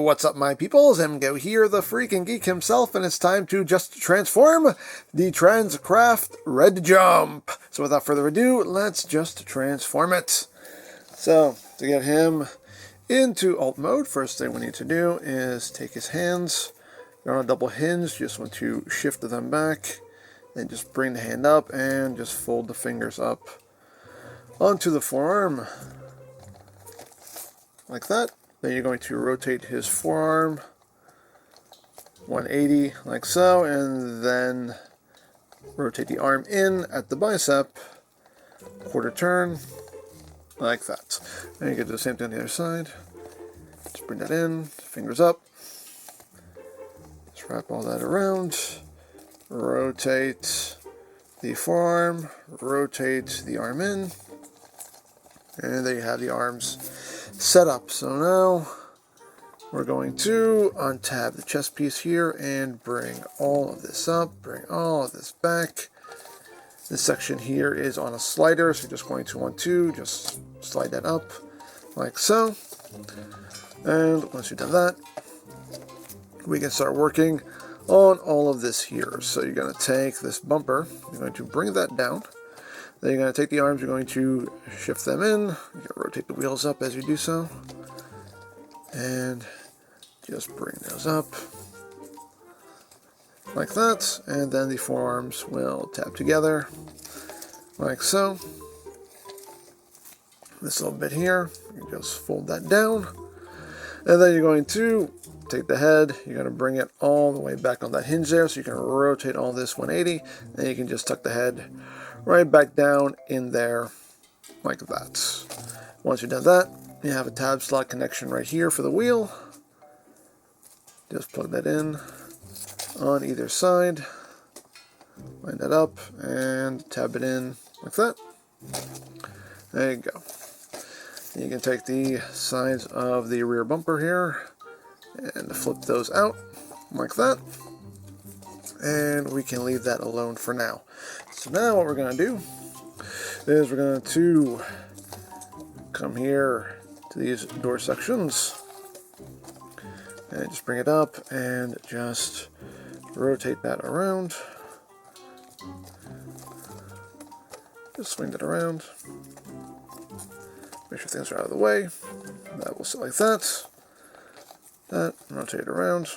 what's up my peoples? MGO here, the freaking geek himself, and it's time to just transform the Transcraft Redjump. So without further ado, let's just transform it. So, to get him into alt mode, first thing we need to do is take his hands. They're on a double hinge, just want to shift them back, then just bring the hand up and just fold the fingers up onto the forearm, like that. Then you're going to rotate his forearm 180 like so, and then rotate the arm in at the bicep, quarter turn, like that. And you can do the same thing on the other side. Just bring that in, fingers up. Just wrap all that around. Rotate the forearm, rotate the arm in, and there you have the arms set up. So now we're going to untab the chest piece here and bring all of this up, bring all of this back. This section here is on a slider, so you're just going to want to just slide that up like so. And once you've done that, we can start working on all of this here. So you're going to take this bumper, you're going to bring that down. Then you're going to take the arms, you're going to shift them in. You're going to rotate the wheels up as you do so. And just bring those up like that. And then the forearms will tap together like so. This little bit here, you just fold that down. And then you're going to take the head, you're going to bring it all the way back on that hinge there, so you can rotate all this 180, and you can just tuck the head right back down in there like that. Once you've done that, you have a tab slot connection right here for the wheel. Just plug that in on either side, line that up, and tab it in like that. There you go. And you can take the sides of the rear bumper here and flip those out like that, and we can leave that alone for now. So now what we're going to do is we're going to come here to these door sections and just bring it up and just rotate that around. Just swing that around, make sure things are out of the way. That will sit like that. That, rotate it around.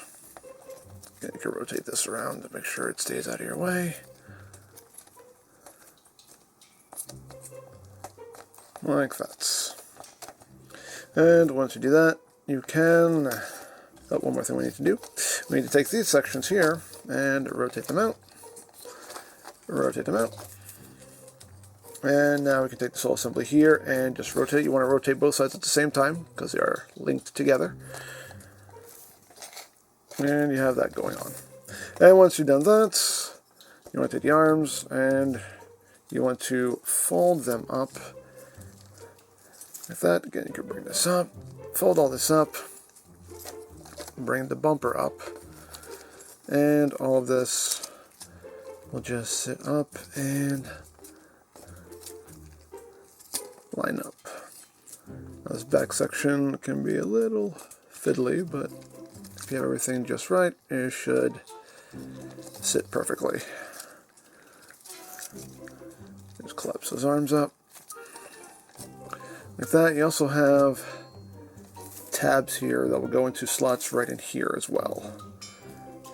You can rotate this around to make sure it stays out of your way. Like that. And once you do that, you can... Oh, one more thing we need to do. We need to take these sections here and rotate them out. Rotate them out. And now we can take this whole assembly here and just rotate. You want to rotate both sides at the same time because they are linked together. And you have that going on. And once you've done that, you want to take the arms and you want to fold them up like that. Again, you can bring this up, fold all this up, bring the bumper up, and all of this will just sit up and line up. Now this back section can be a little fiddly, but if you have everything just right, it should sit perfectly. Just collapse those arms up. Like that. You also have tabs here that will go into slots right in here as well.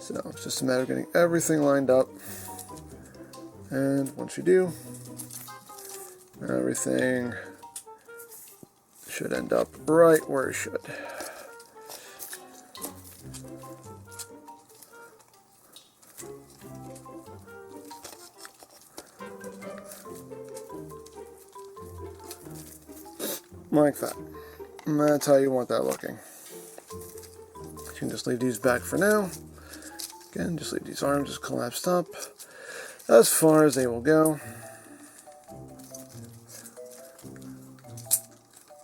So it's just a matter of getting everything lined up. And once you do, everything should end up right where it should. Like that. And that's how you want that looking. You can just leave these back for now. Again, just leave these arms just collapsed up as far as they will go.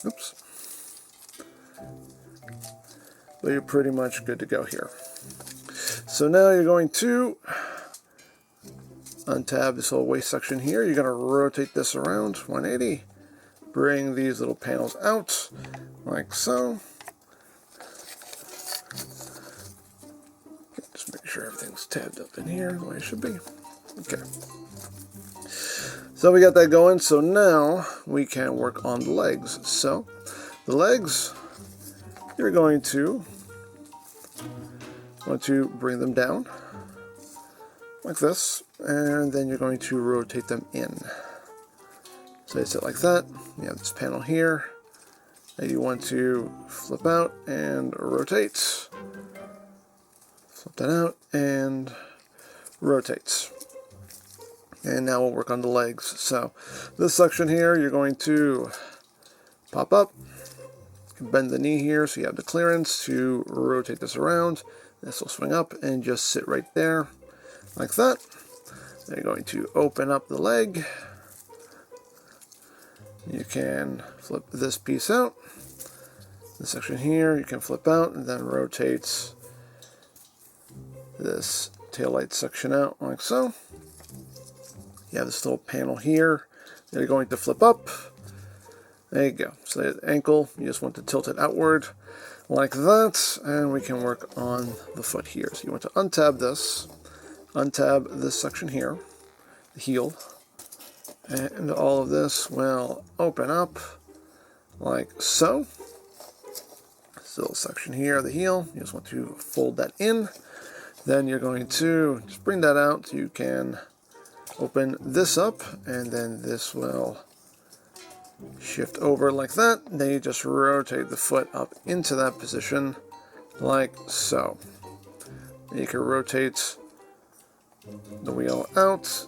Oops. But you're pretty much good to go here. So now you're going to untab this whole waist section here. You're going to rotate this around 180. Bring these little panels out like so. sure everything's tabbed up in here the way it should be. Okay. So we got that going. So now we can work on the legs. So the legs, you're going to want to bring them down like this, and then you're going to rotate them in. So they sit like that. You have this panel here that you want to flip out and rotate. Flip that out and rotate. And now we'll work on the legs. So this section here, you're going to pop up, bend the knee here so you have the clearance to rotate this around. This will swing up and just sit right there like that. Then you're going to open up the leg. You can flip this piece out. This section here you can flip out and then rotate this taillight section out like so. You have this little panel here that you're going to flip up. There you go. So the ankle, you just want to tilt it outward like that, and we can work on the foot here. So you want to untab this section here, the heel, and all of this will open up like so. This little section here, the heel, you just want to fold that in. Then you're going to just bring that out so you can open this up, and then this will shift over like that. Then you just rotate the foot up into that position like so. You can rotate the wheel out.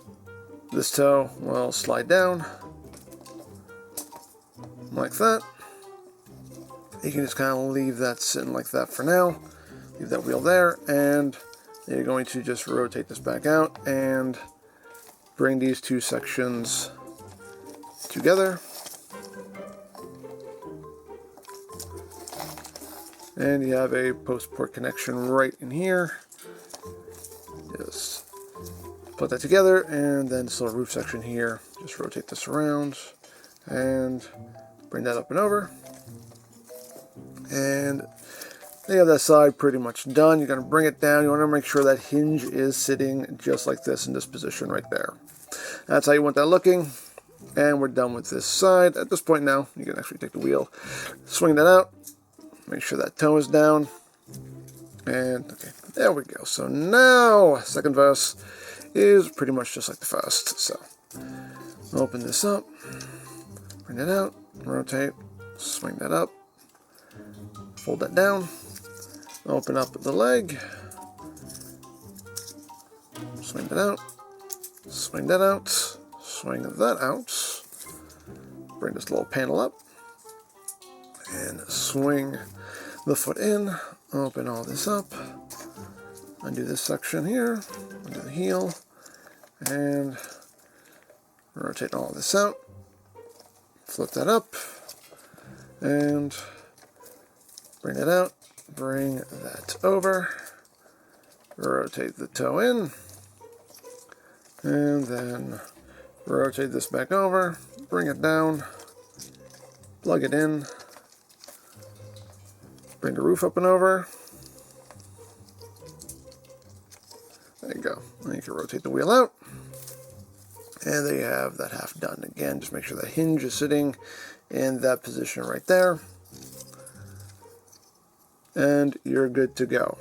This toe will slide down like that. You can just kind of leave that sitting like that for now. Leave that wheel there, and you're going to just rotate this back out and bring these two sections together. And you have a post-port connection right in here. Just put that together, and then this little roof section here, just rotate this around and bring that up and over. And you have that side pretty much done. You're going to bring it down. You want to make sure that hinge is sitting just like this in this position right there. That's how you want that looking. And we're done with this side. At this point now, you can actually take the wheel, swing that out, make sure that toe is down. And okay, there we go. So now, second verse is pretty much just like the first. So open this up, bring it out, rotate, swing that up, fold that down, open up the leg, swing that out, swing that out, swing that out, bring this little panel up, and swing the foot in, open all this up, undo this section here, undo the heel, and rotate all this out, flip that up, and bring it out, bring that over, rotate the toe in, and then rotate this back over, bring it down, plug it in, bring the roof up and over. There you go. And you can rotate the wheel out. And there you have that half done. Again, just make sure the hinge is sitting in that position right there. And you're good to go.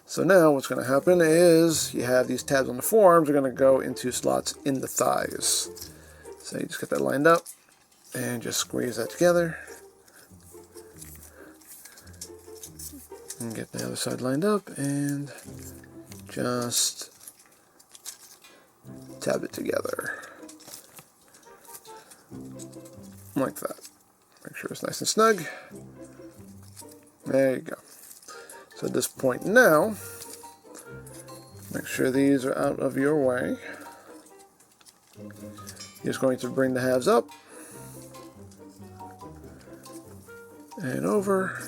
So now what's going to happen is you have these tabs on the forearms are going to go into slots in the thighs. So you just get that lined up and just squeeze that together. And get the other side lined up and just tab it together. Like that. Make sure it's nice and snug. There you go. So at this point now, make sure these are out of your way. You're just going to bring the halves up and over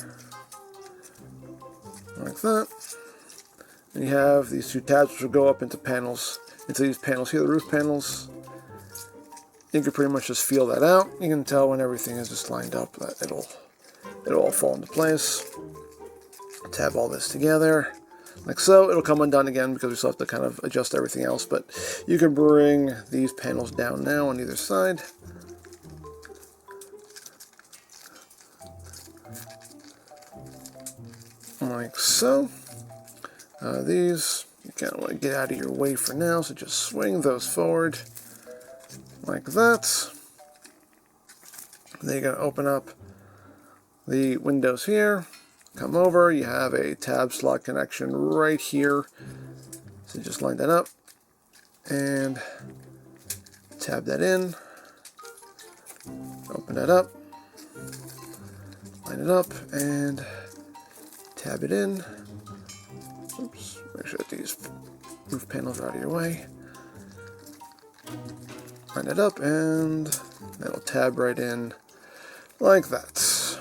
like that. And you have these two tabs which will go up into panels, into these panels here, the roof panels. You can pretty much just feel that out. You can tell when everything is just lined up that it'll all fall into place. Tab all this together like so. It'll come undone again because we still have to kind of adjust everything else, but you can bring these panels down now on either side. Like so. These, you kind of want to get out of your way for now, so just swing those forward like that. Then you're going to open up the windows here, come over, you have a tab slot connection right here, so just line that up and tab that in, open that up, line it up and tab it in. Oops, make sure that these roof panels are out of your way. Line it up and that'll tab right in like that.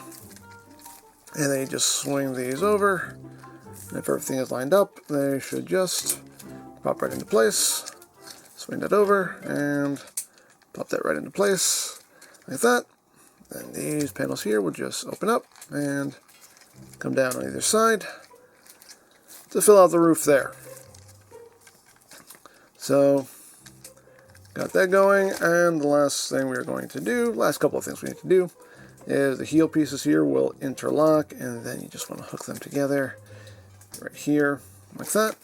And then you just swing these over, and if everything is lined up, they should just pop right into place. Swing that over and pop that right into place like that. And these panels here will just open up and come down on either side to fill out the roof there. So, got that going, and the last thing we're going to do, last couple of things we need to do, is the heel pieces here will interlock, and then you just want to hook them together right here, like that.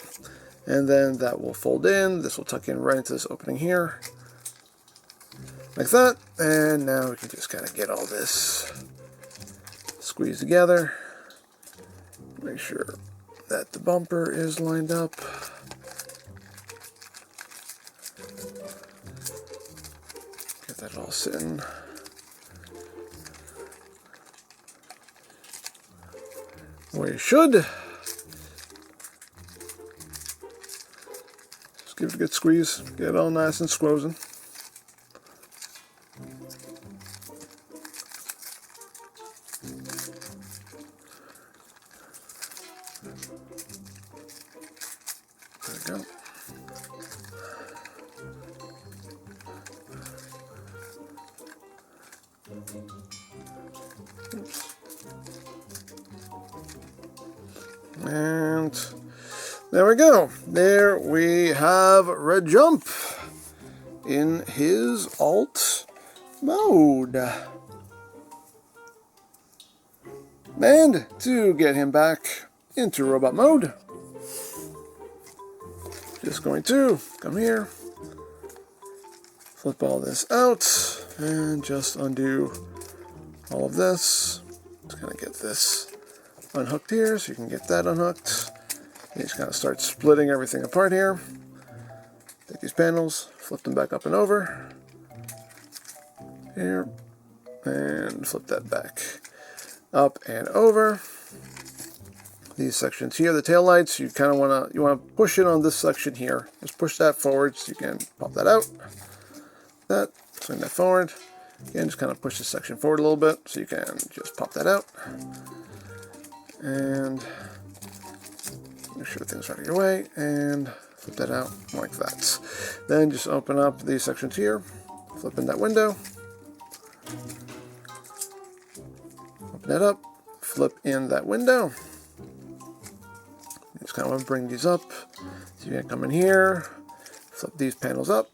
And then that will fold in, this will tuck in right into this opening here, like that. And now we can just kind of get all this squeezed together. Make sure that the bumper is lined up. Get that all sitting. Where you should. Just give it a good squeeze. Get it all nice and squozen. There we go. Oops. And there we go. There we have Redjump in his alt mode. And to get him back into robot mode, just going to come here, flip all this out, and just undo all of this. Just kind of get this unhooked here so you can get that unhooked. You just kind of start splitting everything apart here. Take these panels, flip them back up and over here, and flip that back up and over. These sections here, the tail lights, you kind of want to push it on this section here. Just push that forward so you can pop that out. That, swing that forward. Again, just kind of push this section forward a little bit so you can just pop that out. And make sure things are out of your way and flip that out like that. Then just open up these sections here, flip in that window, open that up, flip in that window. You just kind of want to bring these up. So you can come in here, flip these panels up.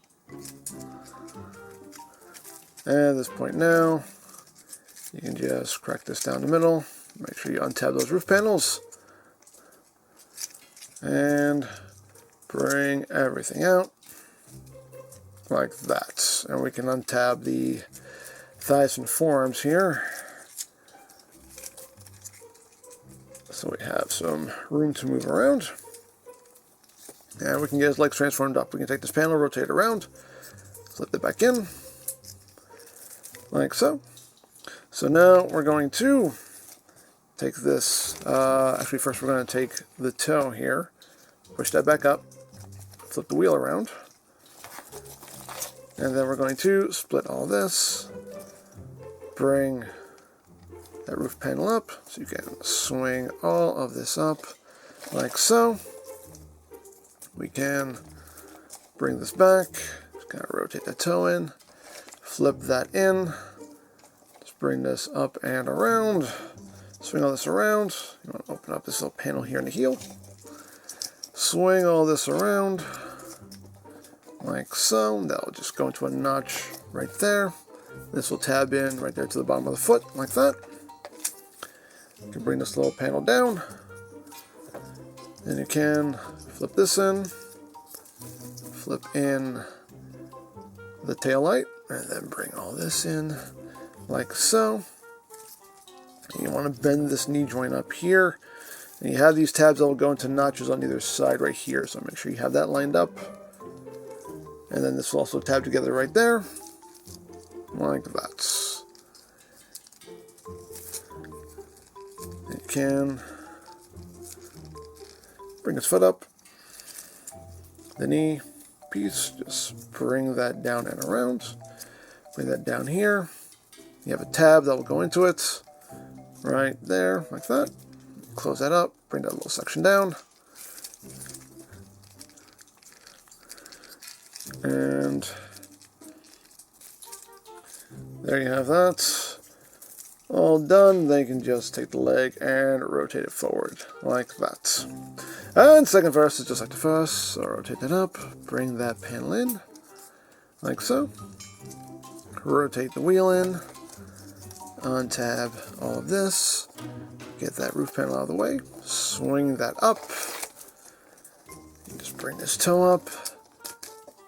And at this point now, you can just crack this down the middle. Make sure you untab those roof panels. And bring everything out like that. And we can untab the thighs and forearms here. So we have some room to move around. And we can get his legs transformed up. We can take this panel, rotate it around, flip it back in, like so. So now we're going to take this, actually first we're going to take the toe here, push that back up, flip the wheel around, and then we're going to split all this, bring that roof panel up, so you can swing all of this up like so. We can bring this back, just kind of rotate that toe in, flip that in, just bring this up and around, swing all this around. You want to open up this little panel here in the heel. Swing all this around like so. That'll just go into a notch right there. This will tab in right there to the bottom of the foot like that. You can bring this little panel down, and you can flip this in, flip in the tail light, and then bring all this in like so. You want to bend this knee joint up here, and you have these tabs that will go into notches on either side right here, so make sure you have that lined up. And then this will also tab together right there, like that. You can bring his foot up, the knee piece, just bring that down and around, bring that down here. You have a tab that will go into it, right there, like that. Close that up, bring that little section down. And there you have that. All done. Then you can just take the leg and rotate it forward, like that. And second verse is just like the first, so rotate that up, bring that panel in, like so. Rotate the wheel in, untab all of this, get that roof panel out of the way, swing that up, just bring this toe up,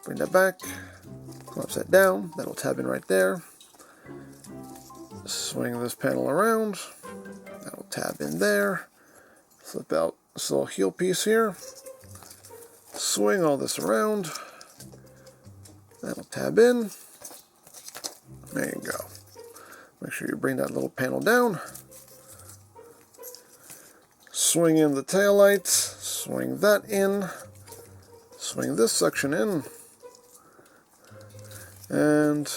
bring that back, collapse that down, that'll tab in right there, swing this panel around, that'll tab in there, flip out this little heel piece here, swing all this around, that'll tab in, there you go. Make sure you bring that little panel down, swing in the tail lights, swing that in, swing this section in, and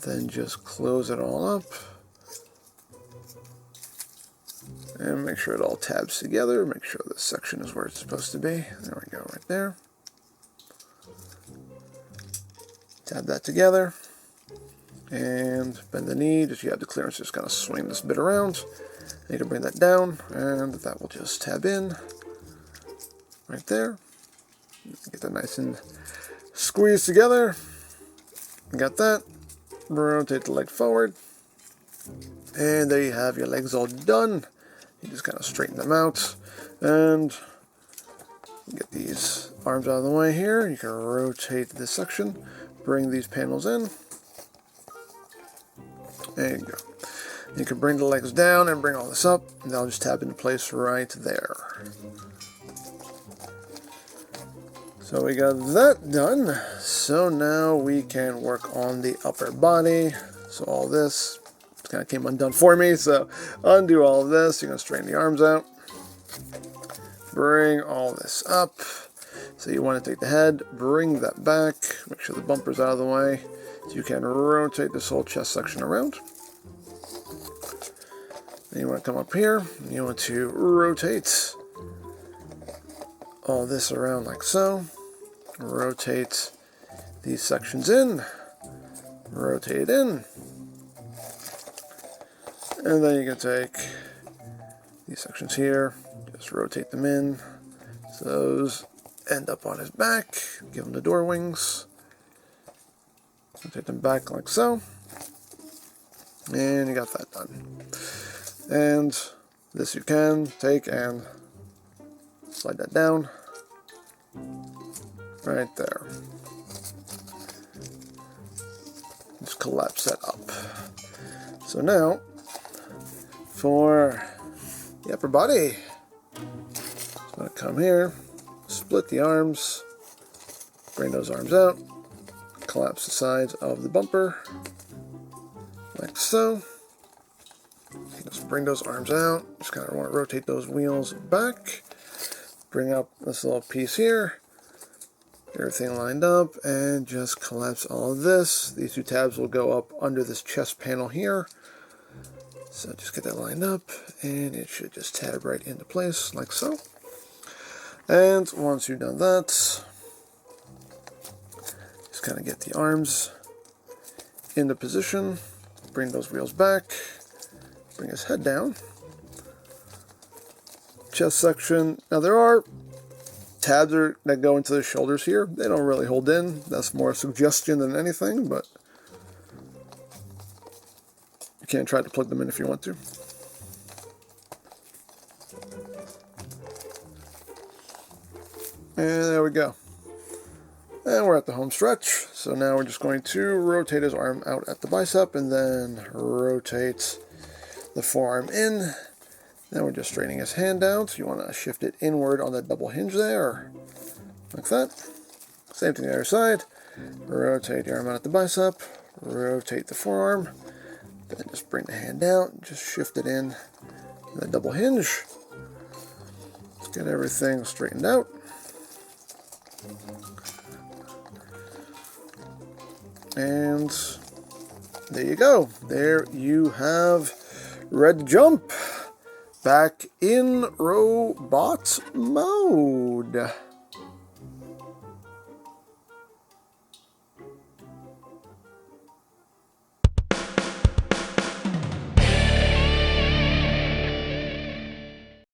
then just close it all up and make sure it all tabs together. Make sure this section is where it's supposed to be. There we go, right there. Tab that together and bend the knee. Just you have the clearance, just kind of swing this bit around. And you can bring that down and that will just tab in right there. Get that nice and squeezed together. Got that. Rotate the leg forward. And there you have your legs all done. You just kind of straighten them out. And get these arms out of the way here. You can rotate this section. Bring these panels in. There you go. You can bring the legs down and bring all this up. And they'll just tab into place right there. So we got that done. So now we can work on the upper body. So all this kind of came undone for me. So undo all of this. You're going to straighten the arms out. Bring all this up. So you want to take the head, bring that back. Make sure the bumper's out of the way. So you can rotate this whole chest section around. Then you want to come up here. You want to rotate all this around like so. Rotate these sections in, rotate it in, and then you can take these sections here, just rotate them in, so those end up on his back, give him the door wings, rotate them back like so, and you got that done. And this you can take and slide that down, right there. Just collapse that up. So now, for the upper body, I'm going to come here, split the arms, bring those arms out, collapse the sides of the bumper, like so. Just bring those arms out, just kind of want to rotate those wheels back, bring up this little piece here, everything lined up, and just collapse all of this. These two tabs will go up under this chest panel here. So just get that lined up, and it should just tab right into place, like so. And once you've done that, just kind of get the arms into position, bring those wheels back, bring his head down, chest section. Now there are tabs that go into the shoulders here. They don't really hold in. That's more a suggestion than anything, but you can try to plug them in if you want to. And there we go. And we're at the home stretch. So now we're just going to rotate his arm out at the bicep and then rotate the forearm in. Then we're just straightening his hand down. So you want to shift it inward on that double hinge there, like that. Same thing the other side. Rotate the arm out at the bicep, rotate the forearm, then just bring the hand down, just shift it in the double hinge. Let's get everything straightened out. And there you go. There you have Redjump back in robot mode.